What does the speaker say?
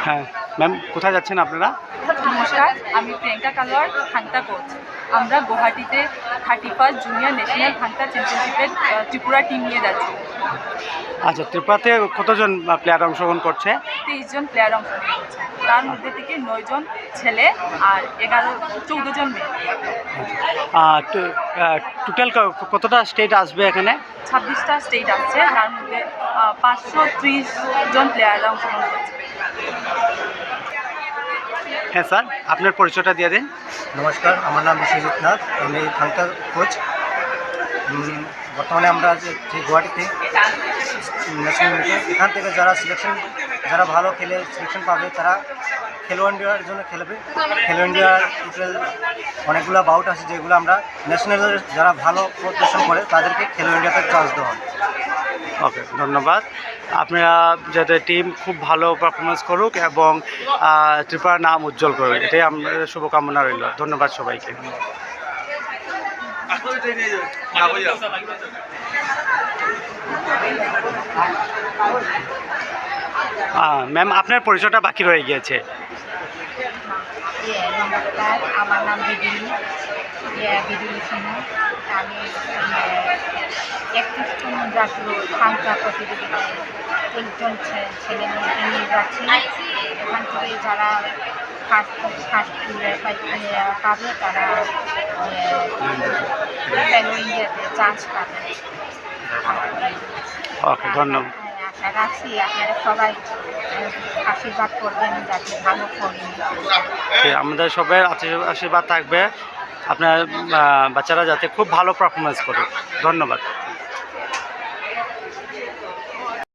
হ্যাঁ ম্যাম, কোথায় যাচ্ছেন আপনারা? নমস্কার, আমি প্রিয়াঙ্কা কালোয়ার, থাংতা কোচ। আমরা গুয়াহাটিতে 31st জুনিয়র ন্যাশনাল থাংতা চ্যাম্পিয়নশিপের ত্রিপুরা টিম নিয়ে যাচ্ছি। আচ্ছা, ত্রিপুরাতে কতজন প্লেয়ার অংশগ্রহণ করছে? 23 জন প্লেয়ার অংশগ্রহণ করছে, তার মধ্যে থেকে 9 জন ছেলে আর 14 জন মেয়ে। টোটাল কতটা স্টেট আসবে এখানে? 26টা স্টেট আসছে, তার মধ্যে 530 জন প্লেয়াররা অংশগ্রহণ করছে। হ্যাঁ স্যার, আপনার পরিচয়টা দিয়ে দিন। নমস্কার, আমার নাম বিশ্বজিৎ নাথ, আমি থাংতা কোচ। বর্তমানে আমরা যে গুয়াহাটিতে ন্যাশনাল মিটে, এখান থেকে যারা ভালো খেলে সিলেকশন পাবে তারা খেলো ইন্ডিয়ার জন্য খেলবে। খেলো ইন্ডিয়ার টোটাল অনেকগুলো বাউট আছে যেগুলো আমরা ন্যাশনালের যারা ভালো প্রদর্শন করে তাদেরকে খেলো ইন্ডিয়াতে চান্স দেওয়া হয়। ওকে, ধন্যবাদ। আপনারা যাতে টিম খুব ভালো পারফরমেন্স করুক এবং ত্রিপুরার নাম উজ্জ্বল করুক, এটাই আমাদের শুভকামনা রইল। ধন্যবাদ সবাইকে। ম্যাম, আপনার পরিচয়টা বাকি রয়ে গিয়েছে। নমস্কার, আমার নাম বিদিনী সিনহা। আমি 31তম জাতীয় থাংতা প্রতিযোগিতায় 23 জন ছেলে মেয়েকে নিয়ে যাচ্ছি। এখান থেকে যারা ফার্স্ট পাবে তারা খেলো ইন্ডিয়াতে চান্স পাবে। ওকে, ধন্যবাদ। আশা রাখছি আপনারা সবাই আশীর্বাদ করবেন যাতে ভালো করবেন। আমাদের সবাই আশীর্বাদ থাকবে আপনার বাচ্চারা যাতে খুব ভালো পারফরমেন্স করে। ধন্যবাদ।